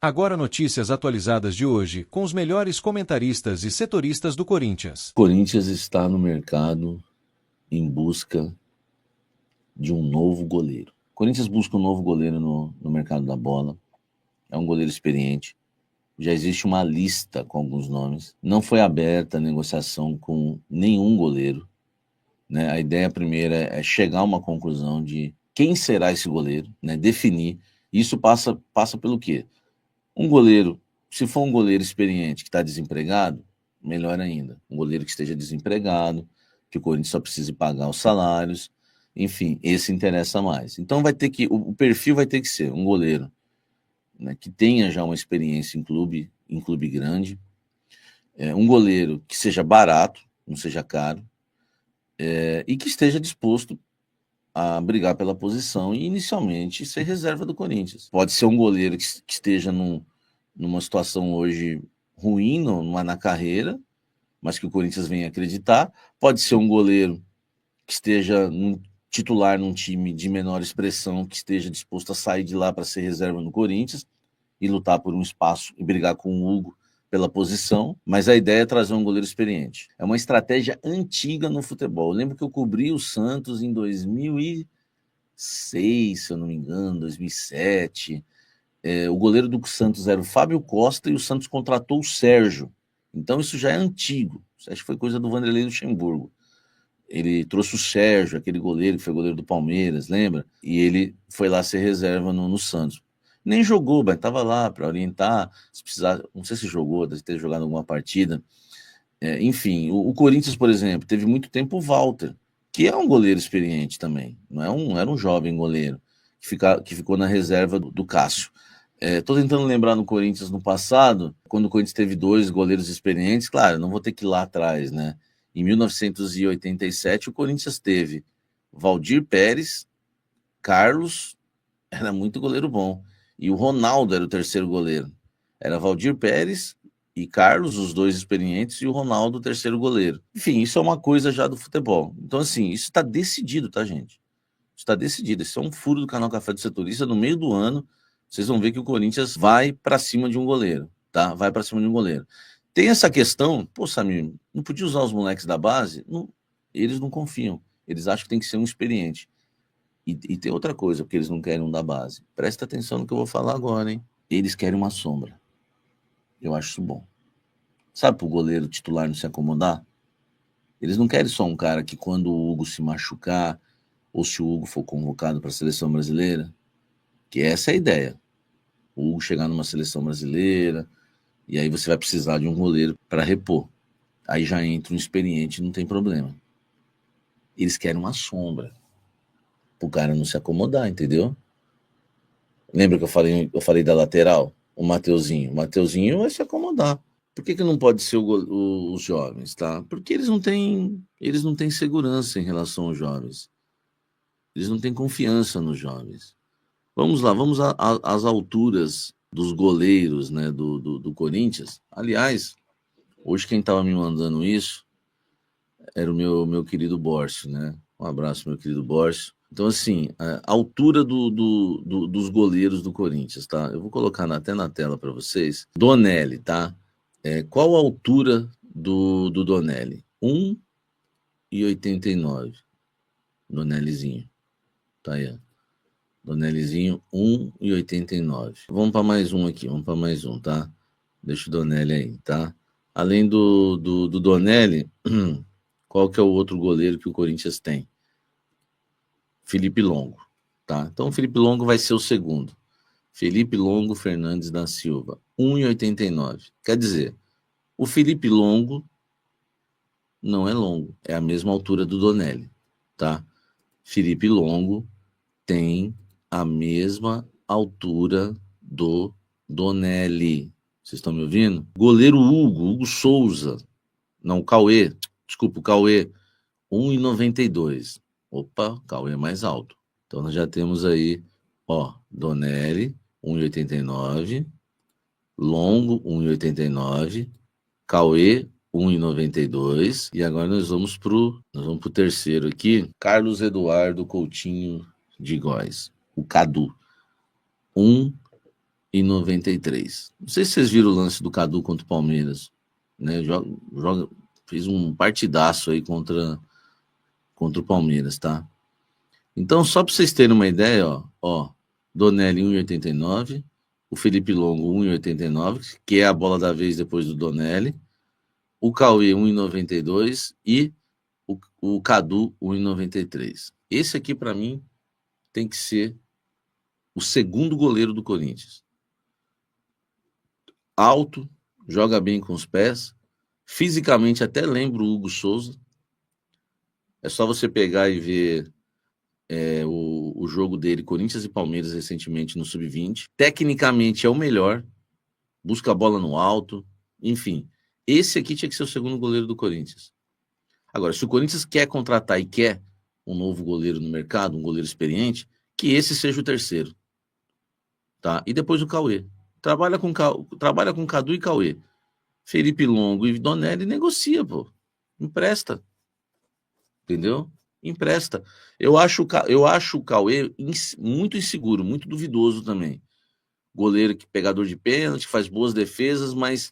Agora notícias atualizadas de hoje, com os melhores comentaristas e setoristas do Corinthians. O Corinthians está no mercado em busca de um novo goleiro. O Corinthians busca um novo goleiro no mercado da bola. É um goleiro experiente. Já existe uma lista com alguns nomes. Não foi aberta a negociação com nenhum goleiro, né? A ideia primeira é chegar a uma conclusão de quem será esse goleiro, né? Definir. Isso passa pelo quê? Um goleiro, se for um goleiro experiente que está desempregado, melhor ainda. Um goleiro que esteja desempregado, que o Corinthians só precise pagar os salários, enfim, esse interessa mais. Então o perfil vai ter que ser um goleiro, né, que tenha já uma experiência em clube grande, um goleiro que seja barato, não seja caro, e que esteja disposto a brigar pela posição e inicialmente ser reserva do Corinthians. Pode ser um goleiro que esteja numa situação hoje ruim na carreira, mas que o Corinthians venha acreditar. Pode ser um goleiro que esteja titular num time de menor expressão, que esteja disposto a sair de lá para ser reserva no Corinthians e lutar por um espaço e brigar com o Hugo pela posição, mas a ideia é trazer um goleiro experiente. É uma estratégia antiga no futebol. Eu lembro que eu cobri o Santos em 2006, se eu não me engano, 2007. O goleiro do Santos era o Fábio Costa e o Santos contratou o Sérgio. Então isso já é antigo. Isso acho que foi coisa do Vanderlei Luxemburgo. Ele trouxe o Sérgio, aquele goleiro que foi goleiro do Palmeiras, lembra? E ele foi lá ser reserva no Santos. Nem jogou, mas estava lá para orientar, se precisar, não sei se jogou, deve ter jogado alguma partida. Enfim, o Corinthians, por exemplo, teve muito tempo o Walter, que é um goleiro experiente também, não era um jovem goleiro, que ficou na reserva do Cássio. Estou tentando lembrar no Corinthians no passado, quando o Corinthians teve 2 goleiros experientes, claro, não vou ter que ir lá atrás, né? Em 1987, o Corinthians teve Valdir Pérez, Carlos, era muito goleiro bom, e o Ronaldo era o terceiro goleiro. Era Valdir Pérez e Carlos, os 2 experientes, e o Ronaldo, o terceiro goleiro. Enfim, isso é uma coisa já do futebol. Então, assim, isso está decidido, tá, gente? Isso está decidido. Isso é um furo do canal Café do Setorista. No meio do ano, vocês vão ver que o Corinthians vai para cima de um goleiro, tá? Vai para cima de um goleiro. Tem essa questão, pô, Samir, não podia usar os moleques da base? Não, eles não confiam. Eles acham que tem que ser um experiente. E tem outra coisa, porque eles não querem um da base. Presta atenção no que eu vou falar agora, hein? Eles querem uma sombra. Eu acho isso bom. Sabe pro goleiro titular não se acomodar? Eles não querem só um cara que quando o Hugo se machucar, ou se o Hugo for convocado para a seleção brasileira, que essa é a ideia. O Hugo chegar numa seleção brasileira, e aí você vai precisar de um goleiro para repor. Aí já entra um experiente, não tem problema. Eles querem uma sombra, pro cara não se acomodar, entendeu? Lembra que eu falei da lateral? O Mateuzinho. O Mateuzinho vai se acomodar. Por que não pode ser os jovens, tá? Porque eles não têm segurança em relação aos jovens. Eles não têm confiança nos jovens. Vamos lá, vamos às alturas dos goleiros, né, do Corinthians. Aliás, hoje quem estava me mandando isso era o meu querido Bórcio, né? Um abraço, meu querido Bórcio. Então, assim, a altura dos goleiros do Corinthians, tá? Eu vou colocar até na tela para vocês. Donelli, tá? Qual a altura do Donelli? 1,89. Donellizinho. Tá aí, ó. Donellizinho, 1,89. Vamos para mais um aqui, tá? Deixa o Donelli aí, tá? Além do Donelli, qual que é o outro goleiro que o Corinthians tem? Felipe Longo, tá? Então o Felipe Longo vai ser o segundo. Felipe Longo Fernandes da Silva, 1,89. Quer dizer, o Felipe Longo não é longo, é a mesma altura do Donelli, tá? Felipe Longo tem a mesma altura do Donelli. Vocês estão me ouvindo? Goleiro Hugo Souza. Não, o Cauê. Desculpa, o Cauê. 1,92. Opa, Cauê é mais alto. Então nós já temos aí, ó, Donelli, 1,89. Longo, 1,89. Cauê, 1,92. E agora nós vamos pro terceiro aqui. Carlos Eduardo Coutinho de Góes, o Cadu, e 93. Não sei se vocês viram o lance do Cadu contra o Palmeiras, né? Fez um partidaço aí contra o Palmeiras, tá? Então, só para vocês terem uma ideia, ó, Donelli 1,89, o Felipe Longo 1,89, que é a bola da vez depois do Donelli, o Cauê 1,92 e o Cadu 1,93. Esse aqui, para mim, tem que ser o segundo goleiro do Corinthians. Alto, joga bem com os pés, fisicamente até lembra o Hugo Souza. É só você pegar e ver o jogo dele, Corinthians e Palmeiras, recentemente no Sub-20. Tecnicamente é o melhor, busca a bola no alto, enfim. Esse aqui tinha que ser o segundo goleiro do Corinthians. Agora, se o Corinthians quer contratar e quer um novo goleiro no mercado, um goleiro experiente, que esse seja o terceiro. Tá? E depois o Cauê. Trabalha com Cadu e Cauê. Felipe Longo e Donelli negocia, pô. Empresta. Entendeu? Empresta. Eu acho o Cauê muito inseguro, muito duvidoso também. Goleiro que pegador de pênalti, faz boas defesas, mas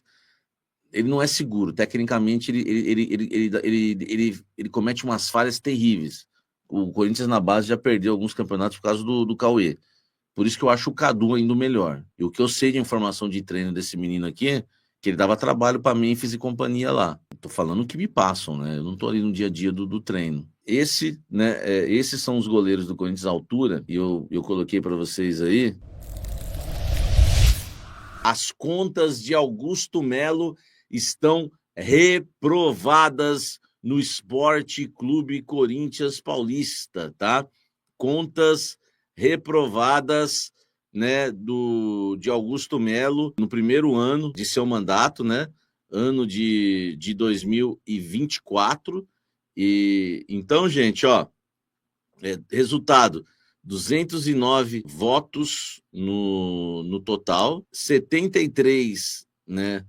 ele não é seguro. Tecnicamente, ele comete umas falhas terríveis. O Corinthians na base já perdeu alguns campeonatos por causa do Cauê. Por isso que eu acho o Cadu ainda o melhor. E o que eu sei de informação de treino desse menino aqui, que ele dava trabalho para Memphis e companhia lá. Tô falando o que me passam, né? Eu não tô ali no dia a dia do treino. Esses são os goleiros do Corinthians à altura, e eu coloquei para vocês aí. As contas de Augusto Melo estão reprovadas no Esporte Clube Corinthians Paulista, tá? Contas reprovadas, né, de Augusto Melo no primeiro ano de seu mandato, né? Ano de 2024. E então, gente, ó, resultado: 209 votos no total, 73, né,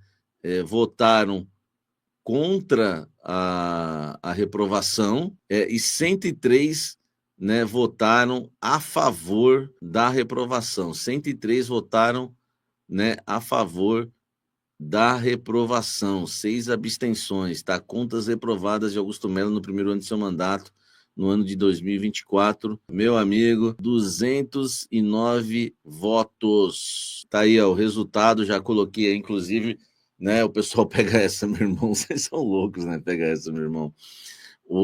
votaram contra a reprovação, e 103, né, votaram a favor da reprovação. 103 votaram, né, a favor da reprovação. 6 abstenções, tá? Contas reprovadas de Augusto Melo no primeiro ano de seu mandato, no ano de 2024. Meu amigo, 209 votos. Tá aí, ó, o resultado, já coloquei aí, inclusive, né? O pessoal pega essa, meu irmão, vocês são loucos, né? Pega essa, meu irmão.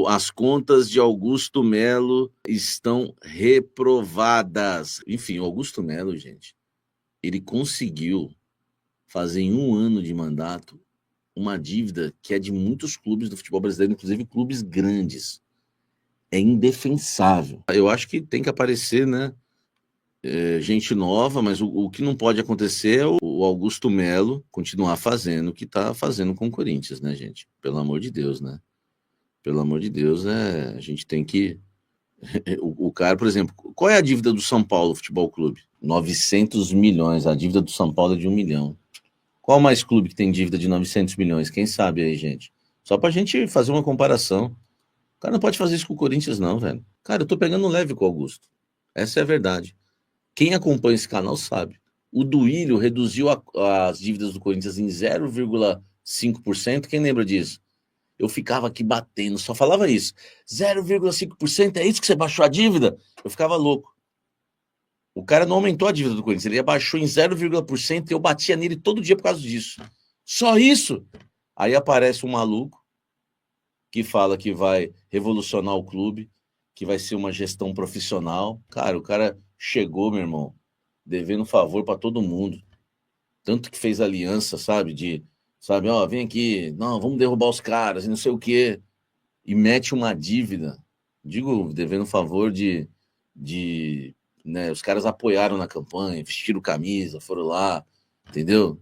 As contas de Augusto Melo estão reprovadas. Enfim, o Augusto Melo, gente, ele conseguiu fazer em um ano de mandato uma dívida que é de muitos clubes do futebol brasileiro, inclusive clubes grandes. É indefensável. Eu acho que tem que aparecer, né, gente nova, mas o que não pode acontecer é o Augusto Melo continuar fazendo o que está fazendo com o Corinthians, né, gente? Pelo amor de Deus, né? Pelo amor de Deus, a gente tem que... O cara, por exemplo, qual é a dívida do São Paulo Futebol Clube? 900 milhões. A dívida do São Paulo é de 1 milhão. Qual mais clube que tem dívida de 900 milhões? Quem sabe aí, gente? Só pra gente fazer uma comparação. O cara não pode fazer isso com o Corinthians, não, velho. Cara, eu tô pegando leve com o Augusto. Essa é a verdade. Quem acompanha esse canal sabe. O Duílio reduziu as dívidas do Corinthians em 0,5%. Quem lembra disso? Eu ficava aqui batendo, só falava isso. 0,5%, é isso que você baixou a dívida? Eu ficava louco. O cara não aumentou a dívida do Corinthians, ele abaixou em 0,1% e eu batia nele todo dia por causa disso. Só isso? Aí aparece um maluco que fala que vai revolucionar o clube, que vai ser uma gestão profissional. Cara, o cara chegou, meu irmão, devendo favor para todo mundo. Tanto que fez aliança, sabe? Ó, vem aqui, não, vamos derrubar os caras e não sei o quê. E mete uma dívida. Digo, devendo favor né, os caras apoiaram na campanha, vestiram camisa, foram lá, entendeu?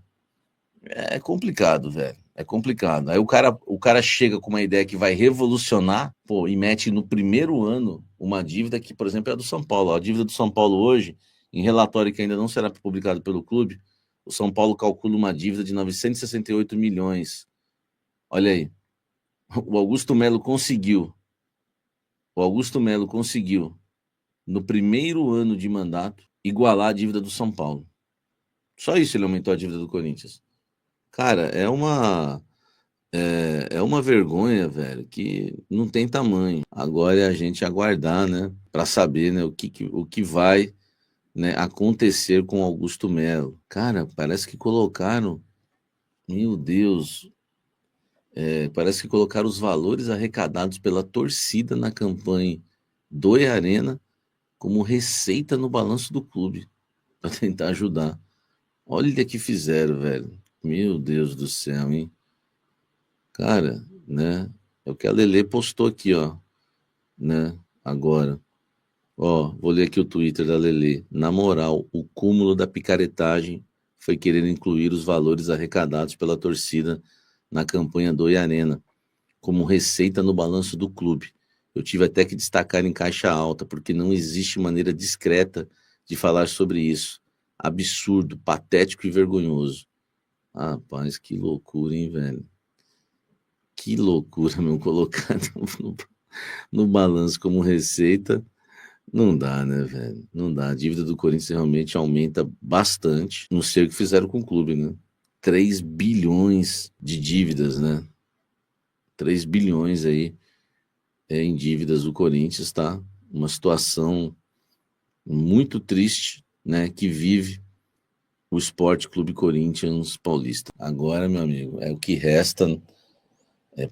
É complicado, velho. É complicado. Aí o cara chega com uma ideia que vai revolucionar, pô, e mete no primeiro ano uma dívida que, por exemplo, é a do São Paulo. A dívida do São Paulo hoje, em relatório que ainda não será publicado pelo clube, o São Paulo calcula uma dívida de 968 milhões. Olha aí. O Augusto Melo conseguiu, no primeiro ano de mandato, igualar a dívida do São Paulo. Só isso ele aumentou a dívida do Corinthians. Cara, é uma vergonha, velho, que não tem tamanho. Agora é a gente aguardar, né, para saber, né, o que vai, né, acontecer com Augusto Melo. Cara, parece que colocaram, meu Deus, parece que colocaram os valores arrecadados pela torcida na campanha do Arena como receita no balanço do clube, para tentar ajudar. Olha o que fizeram, velho. Meu Deus do céu, hein? Cara, né? É o que a Lelê postou aqui, ó, né? Agora. Ó, vou ler aqui o Twitter da Lelê. Na moral, o cúmulo da picaretagem foi querer incluir os valores arrecadados pela torcida na campanha do Arena como receita no balanço do clube. Eu tive até que destacar em caixa alta, porque não existe maneira discreta de falar sobre isso. Absurdo, patético e vergonhoso. Rapaz, que loucura, hein, velho? Que loucura, meu, colocar no balanço como receita. Não dá, né, velho? Não dá. A dívida do Corinthians realmente aumenta bastante. Não sei o que fizeram com o clube, né? 3 bilhões de dívidas, né? 3 bilhões aí em dívidas do Corinthians, tá? Uma situação muito triste, né? Que vive o Sport Clube Corinthians Paulista. Agora, meu amigo, é o que resta,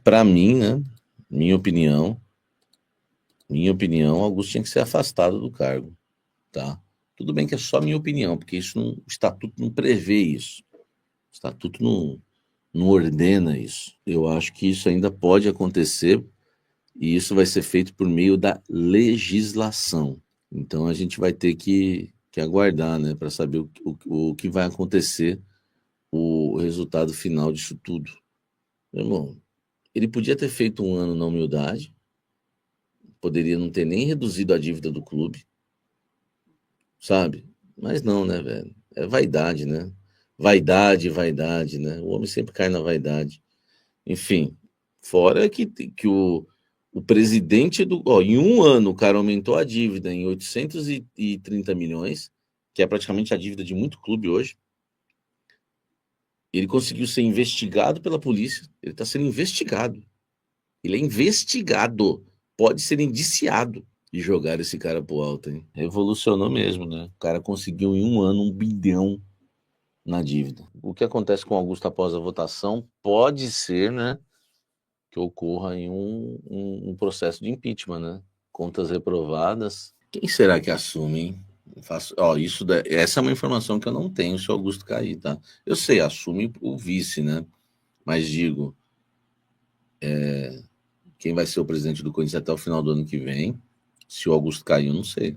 para mim, né? Minha opinião, Augusto tinha que ser afastado do cargo, tá? Tudo bem que é só minha opinião, porque o estatuto não prevê isso. O estatuto não ordena isso. Eu acho que isso ainda pode acontecer e isso vai ser feito por meio da legislação. Então a gente vai ter que aguardar, né, para saber o que vai acontecer, o resultado final disso tudo. Meu irmão, ele podia ter feito um ano na humildade, poderia não ter nem reduzido a dívida do clube, sabe? Mas não, né, velho? É vaidade, né? Vaidade, vaidade, né? O homem sempre cai na vaidade. Enfim, fora que o presidente do. Ó, em um ano, o cara aumentou a dívida em 830 milhões, que é praticamente a dívida de muito clube hoje. Ele conseguiu ser investigado pela polícia. Ele está sendo investigado. Ele é investigado. Pode ser indiciado. E jogar esse cara pro alto, hein? Revolucionou mesmo, né? O cara conseguiu em um ano 1 bilhão na dívida. O que acontece com Augusto após a votação pode ser, né, que ocorra em um processo de impeachment, né? Contas reprovadas. Quem será que assume, hein? Essa é uma informação que eu não tenho se o Augusto cair, tá? Eu sei, assume o vice, né? Mas digo, quem vai ser o presidente do Corinthians até o final do ano que vem, se o Augusto cair, eu não sei.